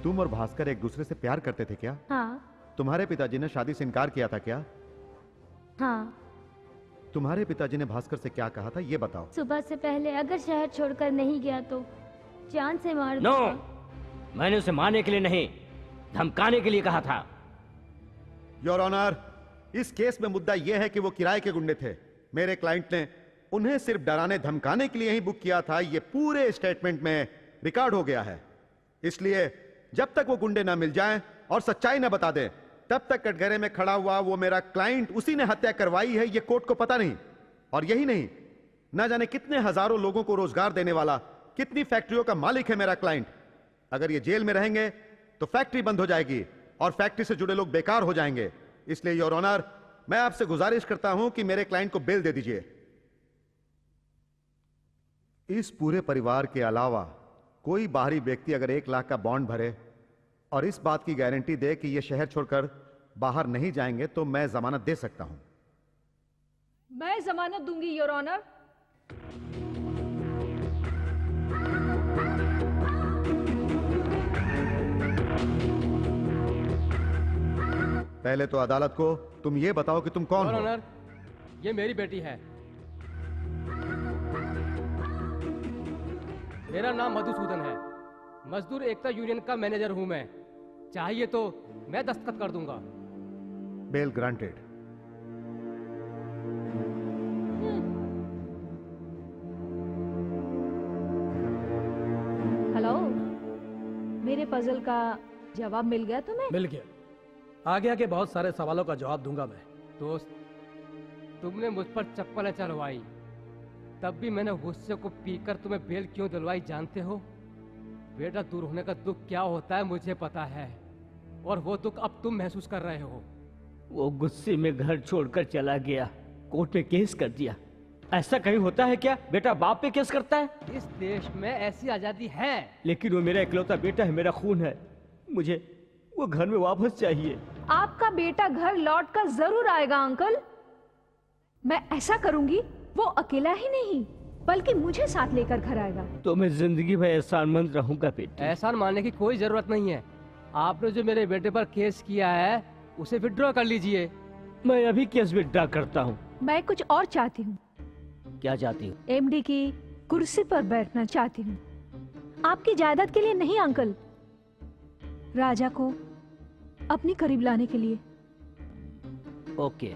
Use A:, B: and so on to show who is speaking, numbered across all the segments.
A: तुम और भास्कर एक दूसरे से प्यार करते थे क्या?
B: हाँ।
A: तुम्हारे पिताजी ने शादी से इनकार किया था क्या?
B: हाँ।
A: तुम्हारे पिताजी ने भास्कर से क्या कहा था ये बताओ।
B: सुबह से पहले अगर शहर छोड़कर नहीं गया तो जान से मार
C: नो,
B: दूंगा।
C: मैंने उसे मारने के लिए नहीं, धमकाने के लिए कहा था।
A: योर ऑनर, इस केस में मुद्दा यह है कि वो किराए के गुंडे थे। मेरे क्लाइंट ने उन्हें सिर्फ डराने धमकाने के लिए ही बुक किया था। ये पूरे स्टेटमेंट में रिकॉर्ड हो गया है। इसलिए जब तक वो गुंडे ना मिल जाएं और सच्चाई ना बता दें, तब तक कटघरे में खड़ा हुआ वो मेरा क्लाइंट, उसी ने हत्या करवाई है, ये कोर्ट को पता नहीं। और यही नहीं, ना जाने कितने हजारों लोगों को रोजगार देने वाला, कितनी फैक्ट्रियों का मालिक है मेरा क्लाइंट। अगर ये जेल में रहेंगे तो फैक्ट्री बंद हो जाएगी और फैक्ट्री से जुड़े लोग बेकार हो जाएंगे। इसलिए योर ऑनर, मैं आपसे गुजारिश करता हूं कि मेरे क्लाइंट को बेल दे दीजिए। इस पूरे परिवार के अलावा कोई बाहरी व्यक्ति अगर 1 लाख का बॉन्ड भरे और इस बात की गारंटी दे कि ये शहर छोड़कर बाहर नहीं जाएंगे तो मैं जमानत दे सकता हूं।
D: मैं जमानत दूंगी योर ऑनर।
A: पहले तो अदालत को तुम ये बताओ कि तुम कौन हो?
E: ऑनर, ये मेरी बेटी है। मेरा नाम मधुसूदन है। मजदूर एकता यूनियन का मैनेजर हूं मैं। चाहिए तो मैं दस्तखत कर दूंगा।
A: Bell granted.
D: हेलो, मेरे पजल का जवाब मिल गया तुम्हें?
F: मिल गया। आगे आगे बहुत सारे सवालों का जवाब दूंगा मैं।
E: दोस्त, तुमने मुझ पर चप्पलें चलवाई, तब भी मैंने गुस्से को पीकर तुम्हें बेल क्यों दिलवाई जानते हो? बेटा दूर होने का दुख क्या होता है मुझे पता है, और वो दुख अब तुम महसूस कर रहे हो।
C: वो गुस्से में घर छोड़कर चला गया, कोर्ट में केस कर दिया। ऐसा कहीं होता है क्या? बेटा बाप पे केस करता है?
E: इस देश में ऐसी आजादी है।
C: लेकिन वो मेरा इकलौता बेटा है, मेरा खून है। मुझे वो घर में वापस चाहिए।
D: आपका बेटा घर लौट कर जरूर आएगा अंकल। मैं ऐसा करूंगी, वो अकेला ही नहीं बल्कि मुझे साथ लेकर घर आएगा।
C: तो मैं जिंदगी भर एहसानमंद रहूंगा बेटी।
E: एहसान मानने की कोई जरूरत नहीं है। आपने जो मेरे बेटे पर केस किया है उसे विड्रॉ कर लीजिए।
C: मैं अभी केस विड्रॉ करता हूँ।
D: मैं कुछ और चाहती हूँ।
C: क्या चाहती हूँ?
D: एमडी की कुर्सी पर बैठना चाहती हूँ। आपकी जायदाद के लिए नहीं अंकल, राजा को अपने करीब लाने के लिए।
C: ओके।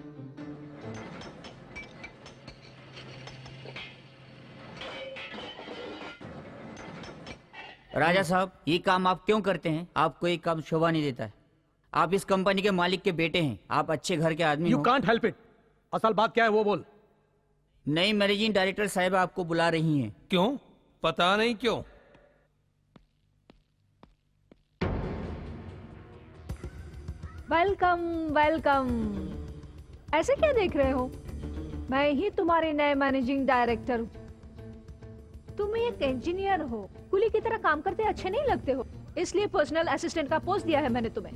G: राजा साहब, ये काम आप क्यों करते हैं? आपको ये काम शोभा नहीं देता है। आप इस कंपनी के मालिक के बेटे हैं। आप अच्छे घर के आदमी
F: यू
G: हो।
F: Can't help it. असल बात क्या है वो बोल।
G: नई मैनेजिंग डायरेक्टर साहिबा आपको बुला रही हैं।
H: क्यों? पता नहीं क्यों।
D: Welcome welcome. ऐसे क्या देख रहे हो? मैं ही तुम्हारे नए मैनेजिंग डायरेक्टर हूँ। तुम एक इंजीनियर हो, कुली की तरह काम करते अच्छे नहीं लगते हो, इसलिए पर्सनल असिस्टेंट का पोस्ट दिया है मैंने तुम्हें।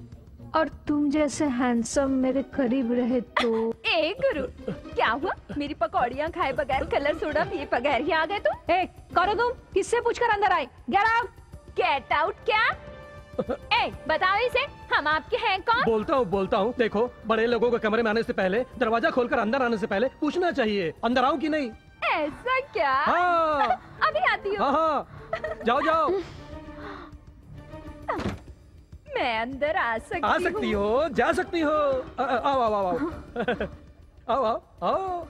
D: और तुम जैसे हैंडसम मेरे करीब रहे तो।
I: ए गुरु, क्या हुआ? मेरी पकौड़ियाँ खाए बगैर, कलर सोडा पिए बगैर ही आ गए तुम?
D: ए, कौन हो तुम? किससे पूछकर अंदर आए? Get out.
I: गेट आउट क्या? ए, बताओ इसे, हम आपके हैं कौन?
F: बोलता हूँ। देखो, बड़े लोगों के कमरे में आने से पहले, दरवाजा खोलकर अंदर आने से पहले पूछना चाहिए अंदर आऊं कि नहीं।
I: ऐसा क्या?
F: हाँ।
I: अभी आती हूँ।
F: हाँ, जाओ जाओ।
I: मैं अंदर आ सकती
F: हो, जा सकती हो। आओ आओ आओ आओ आओ आओ।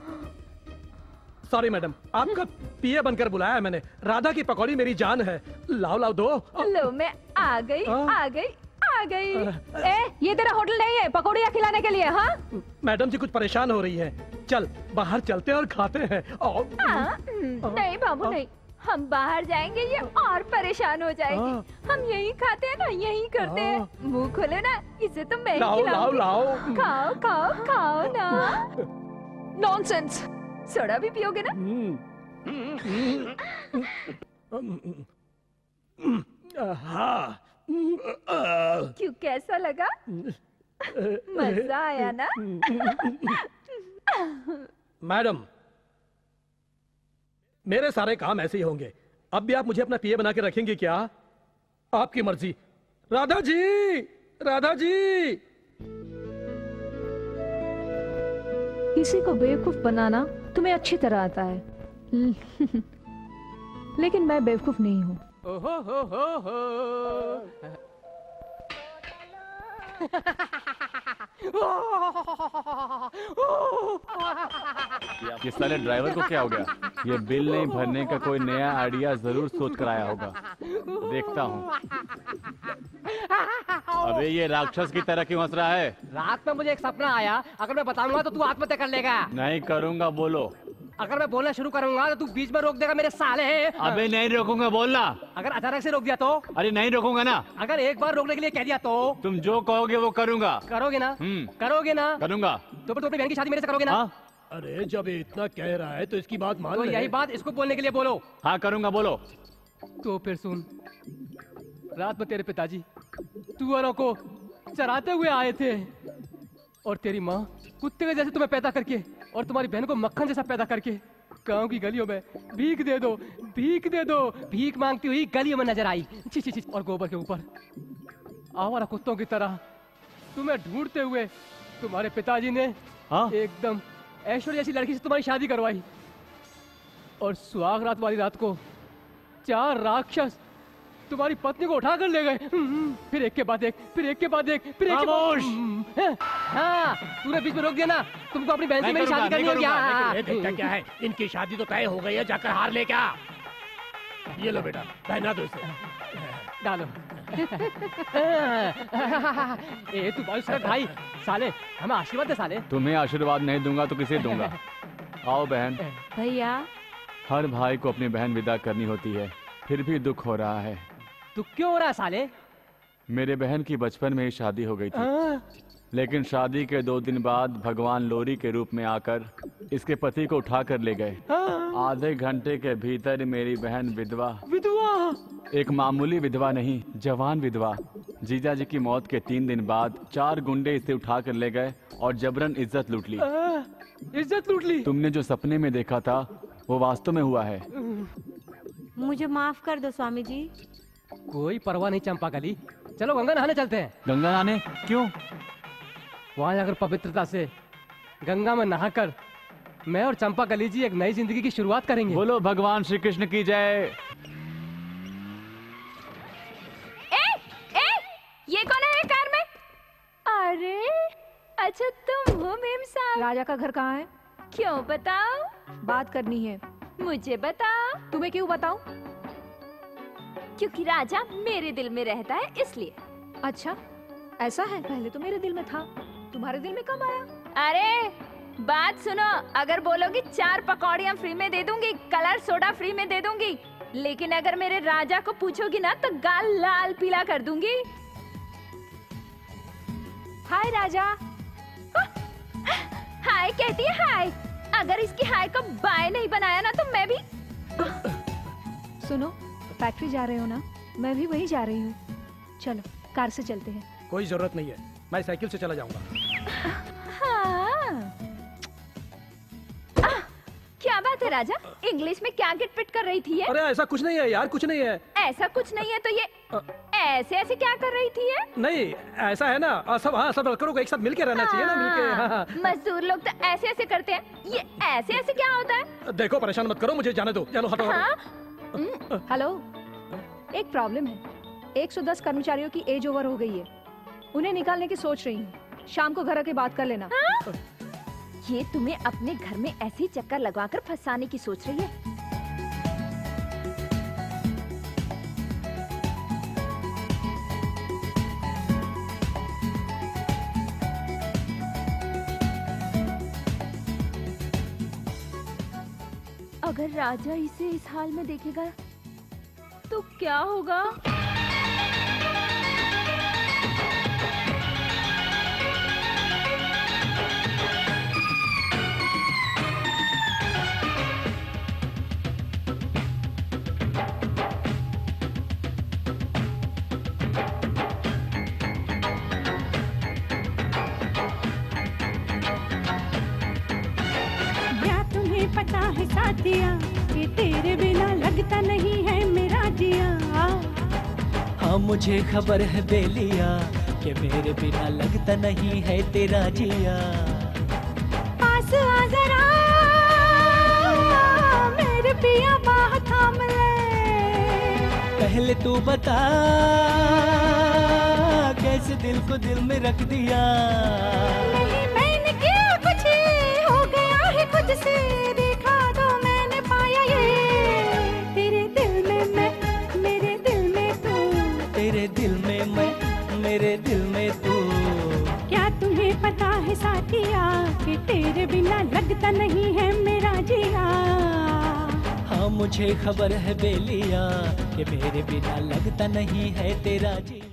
F: सॉरी मैडम, आपका पीए बनकर बुलाया है मैंने। राधा की पकौड़ी मेरी जान है। लाओ लाओ दो।
I: लो, मैं आ गई आ गई आ गई।
D: ए, ये तेरा होटल नहीं है पकौड़ियाँ खिलाने के लिए। हाँ
F: मैडम जी कुछ परेशान हो रही है। चल बाहर चलते हैं और खाते हैं।
I: नहीं बाबू नहीं, हम बाहर जाएंगे ये और परेशान हो जाएगी। हम यही खाते हैं ना, यही करते हैं। मुंह खोले ना, इसे तो मैं
F: लाओ लाओ लाओ।
I: खाओ खाओ खाओ ना।
D: नॉनसेंस।
I: सोडा भी पियोगे ना?
F: हाँ।
I: क्यों, कैसा लगा? मजा आया ना?
F: मैडम, मेरे सारे काम ऐसे ही होंगे। अब भी आप मुझे अपना पीए बना के रखेंगी क्या? आपकी मर्जी। राधा जी, राधा जी।
D: किसी को बेवकूफ बनाना तुम्हें अच्छी तरह आता है। लेकिन मैं बेवकूफ नहीं हूँ।
E: ओहो हो।
J: ये साले ड्राइवर को क्या हो गया? ये बिल नहीं भरने का कोई नया आइडिया जरूर सोच कर आया होगा। देखता हूँ। अबे ये राक्षस की तरह क्यों हंस रहा है?
E: रात में मुझे एक सपना आया, अगर मैं बताऊंगा तो तू आत्महत्या कर लेगा।
J: नहीं करूँगा, बोलो।
E: अगर मैं बोलना शुरू करूंगा तो तू बीच में रोक देगा मेरे साले।
J: अबे नहीं रोकूंगा, बोलना।
E: अगर अचानक से रोक दिया तो?
J: अरे नहीं रोकूंगा ना।
E: अगर एक बार रोकने के लिए कह दिया तो?
J: तुम जो कहोगे वो करूँगा।
E: करोगे ना? करोगे ना?
J: करूँगा।
E: तो फिर अपनी बहन की शादी मेरे से करोगे ना?
J: हाँ?
F: अरे जब ये इतना कह रहा है तो इसकी बात मान
E: तो
F: ले।
E: यही बात इसको बोलने के लिए बोलो।
J: हाँ करूँगा, बोलो।
E: तो फिर सुन, रात में तेरे पिताजी तुअरों को चराते हुए आए थे और तेरी माँ कुत्ते के जैसे तुम्हें पैदा करके और तुम्हारी बहन को मक्खन जैसा पैदा करके गांव की गलियों में भीख दे दो, भीख दे दो, भीख मांगती हुई गलियों में नजर आई। छी छी छी। और गोबर के ऊपर आवारा कुत्तों की तरह तुम्हें ढूंढते हुए तुम्हारे पिताजी ने एकदम ऐश्वर्या जैसी लड़की से तुम्हारी शादी करवाई और सुहाग रात वाली रात को 4 राक्षस तुम्हारी पत्नी को उठा कर ले गए। फिर एक के बाद एक, फिर एक के बाद एक, फिर एक के बाद। हाँ, तूने बीच में रोक दिया ना। तुमको अपनी बहन से मेरी शादी करनी होगी।
F: देखता क्या है, इनकी शादी तो तय हो गई है, जाकर हार ले क्या। ये लो बेटा, पहना दो इसे।
E: डालो। ए तू बहुत सर भाई, साले हमें आशीर्वाद दे साले।
J: तुम्हें आशीर्वाद नहीं दूंगा तो किसे दूंगा? आओ बहन।
I: भैया।
J: हर भाई को अपनी बहन विदा करनी होती है, फिर भी दुख हो रहा है।
E: दुख क्यों हो रहा है साले?
J: मेरे बहन की बचपन में ही शादी हो गई थी, लेकिन शादी के 2 दिन बाद भगवान लोरी के रूप में आकर इसके पति को उठा कर ले गए। आधे घंटे के भीतर मेरी बहन विधवा। एक मामूली विधवा नहीं, जवान विधवा। जीजा जी की मौत के 3 दिन बाद 4 गुंडे इसे उठा कर ले गए और जबरन इज्जत लूट ली।
E: इज्जत लूट ली?
J: तुमने जो सपने में देखा था वो वास्तव में हुआ है।
I: मुझे माफ कर दो स्वामी जी।
E: कोई परवाह नहीं चंपा कली, चलो गंगा नहाने चलते हैं।
J: गंगा नहाने? क्यों?
E: वहां जाकर पवित्रता से गंगा में नहाकर मैं और चंपा कली जी एक नई जिंदगी की शुरुआत करेंगे।
J: बोलो भगवान श्री कृष्ण की जय।
I: ये कौन है कार में? अरे अच्छा तुम हो मेम साहब।
D: राजा का घर कहाँ है?
I: क्यों बताओ?
D: बात करनी है।
I: मुझे बताओ।
D: तुम्हें क्यों बताऊं?
I: क्योंकि राजा मेरे दिल में रहता है इसलिए।
D: अच्छा ऐसा है, पहले तो मेरे दिल में था, तुम्हारे दिल में कब आया?
I: अरे बात सुनो, अगर बोलोगी 4 पकौड़ियाँ फ्री में दे दूंगी, कलर सोडा फ्री में दे दूंगी, लेकिन अगर मेरे राजा को पूछोगी ना तो गाल लाल पीला कर दूंगी।
D: हाय राजा।
I: हाय कहती है हाय। अगर इसकी हाय को बाय नहीं बनाया ना तो मैं भी।
D: सुनो, फैक्ट्री जा रहे हो ना? मैं भी वहीं जा रही हूँ। चलो कार से चलते हैं।
F: कोई जरूरत नहीं है, मैं साइकिल से चला जाऊंगा।
I: हाँ। क्या बात है राजा, इंग्लिश में क्या गिटपिट कर रही थी ये?
F: अरे ऐसा कुछ नहीं है यार, कुछ नहीं है।
I: ऐसा कुछ नहीं है तो ये ऐसे ऐसे क्या कर रही थी ये?
F: नहीं ऐसा है ना, सब वर्करों को एक साथ मिलके रहना चाहिए ना, मिलके। हाँ।
I: मजदूर लोग तो ऐसे ऐसे करते हैं, ये ऐसे ऐसे क्या होता है?
F: देखो परेशान मत करो, मुझे जाने दो। चलो हटो
I: हाँ?
D: हेलो, एक प्रॉब्लम है। 110 कर्मचारियों की एज ओवर हो गई है, उन्हें निकालने की सोच रही हूँ। शाम को घर आके बात कर लेना।
I: हाँ? ये तुम्हें अपने घर में ऐसे ही चक्कर लगवाकर फंसाने की सोच रही है। अगर राजा इसे इस हाल में देखेगा तो क्या होगा?
K: पता है साथिया कि तेरे बिना लगता नहीं है मेरा जिया।
F: हाँ
K: हाँ मुझे खबर है बेलिया कि मेरे बिना लगता नहीं है तेरा जिया।
D: पास आ जरा मेरे पिया बाह थाम ले।
K: पहले तू बता कैसे दिल को दिल में रख दिया।
D: नहीं मैंने किया कुछ, हो गया है खुद से, देखा तो मैंने पाया ये। तेरे दिल में मैं, मेरे दिल में तू,
K: तेरे दिल में मैं, मेरे दिल में तू।
D: क्या तुम्हें पता है साथिया कि तेरे बिना लगता नहीं है मेरा जिया।
K: हाँ मुझे खबर है बेलिया कि मेरे बिना लगता नहीं है तेरा जिया।